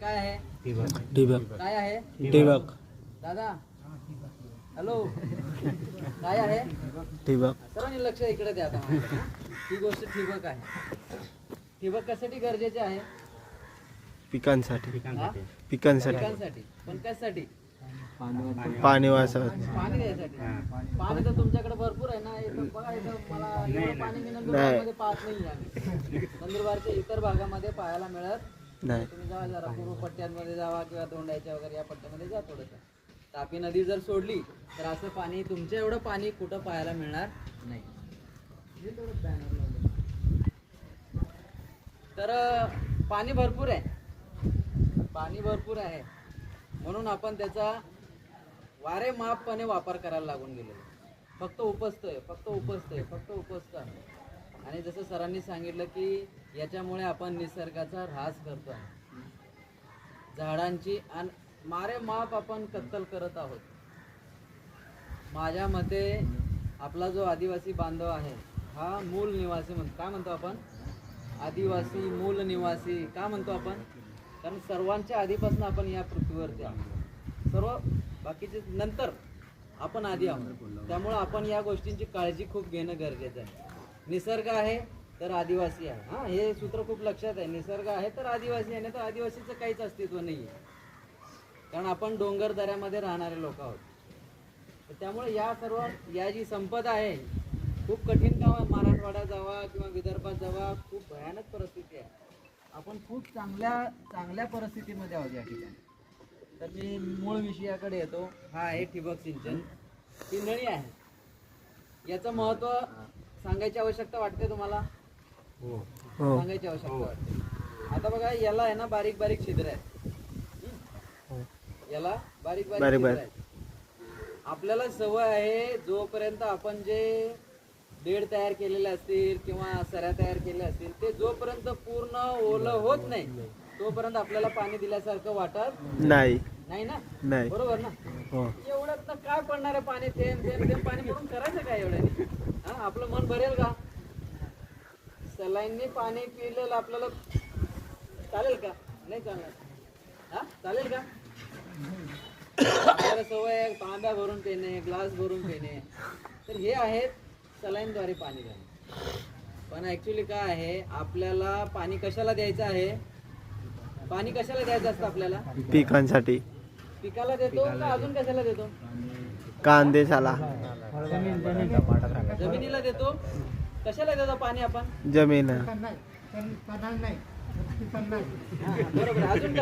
काय आहे? ठिबक. काय आहे? ठिबक. दादा हॅलो, काय आहे? ठिबक. सर्वांनी लक्ष इकडे द्या आता माझ्या. ही गोष्ट ठिबक आहे. ठिबक कशासाठी गरजेचे आहे? पिकांसाठी. हा? पिकांसाठी. पिकांसाठी. पण कशासाठी? पाणी वाचवत. पाणी द्यायसाठी. पाणी तर तुमच्याकडे भरपूर आहे ना. इथं बघा, इथं मला एवढं पाणी मी नंदुरबारमध्ये पाहत नाही आम्ही. नंदुरबारच्या इतर भागामध्ये पाहायला मिळत नाही. तुम्ही जावा जरा पूर्व पट्ट्यांमध्ये जावा किंवा दोंडायच्या वगैरे या पट्ट्यामध्ये जा थोडंसं. तापी नदी जर सोडली तर असं पाणी, तुमच्या एवढं पाणी कुठं पाहायला मिळणार नाही. हे थोडं बॅनर लावलं. तर पाणी भरपूर आहे. पाणी भरपूर आहे म्हणून आपण त्याचा वारे मापपणे वापर करायला लागून गेलेलो. फक्त उपसतोय, फक्त उपसतोय, फक्त उपसतोय. आणि जसं सरांनी सांगितलं की याच्यामुळे आपण निसर्गाचा ऱ्हास करतो आहे. झाडांची आणि मारे माप आपण कत्तल करत आहोत. माझ्या मते आपला जो आदिवासी बांधव आहे हा मूल निवासी काय म्हणतो आपण? आदिवासी मूल निवासी का म्हणतो आपण? कारण सर्वांच्या आधीपासून आपण या पृथ्वीवरती आहोत. सर्व बाकीचे नंतर आपण आधी आहोत. त्यामुळं आपण या गोष्टींची काळजी खूप घेणं गरजेचं आहे. निसर्ग आहे तर आदिवासी आहे. हां, हे सूत्र खूप लक्षात आहे. निसर्ग आहे तर आदिवासी आहे, नाही तर आदिवासीचं काहीच अस्तित्व नाही आहे. कारण आपण डोंगर दऱ्यामध्ये राहणारे लोक आहोत. तर त्यामुळे या सर्व या जी संपदा आहे खूप कठीण काम आहे. मराठवाड्यात जावा किंवा विदर्भात जावा, खूप भयानक परिस्थिती आहे. आपण खूप चांगल्या परिस्थितीमध्ये आहोत या ठिकाणी. तर मी मूळ विषयाकडे येतो. हा आहे ठिबक सिंचन. ही नळी आहे. याचं महत्त्व सांगायची आवश्यकता वाटते तुम्हाला? सांगायची आवश्यकता वाटते. आता बघा, याला आहे ना बारीक बारीक छिद्र आहेत. याला बारीक बारीक छिद्र आहेत. आपल्याला सवय आहे जोपर्यंत आपण जे बेड तयार केलेले असतील किंवा सऱ्या तयार केल्या असतील ते जोपर्यंत पूर्ण ओलं होत नाही तोपर्यंत आपल्याला पाणी दिल्यासारखं वाटत नाही. नाही ना? नाही. बरोबर ना? एवढ्यात काय पडणार आहे? पाणी थेंब थेंब थेंब पाणी पडून करायचं काय एवढ्याने? हा, आपलं मन भरेल का? सलाईंनी पाणी पिलेलं आपल्याला चालेल का? नाही चालणार. हा, चालेल का? आपल्याला सवय आहे तांब्या भरून पिणे, ग्लास भरून पिणे. तर हे आहेत सलाईनद्वारे पाणी देणे. पण ऍक्च्युली काय आहे, आपल्याला पाणी कशाला द्यायचं आहे? पाणी कशाला द्यायचं असतं आपल्याला? पिकांसाठी. पिकाला देतो का अजून कशाला देतो? कांदेशाला. जमिनीला देतो. कशाला देतो पाणी आपण? जमीन. बरोबर. अजून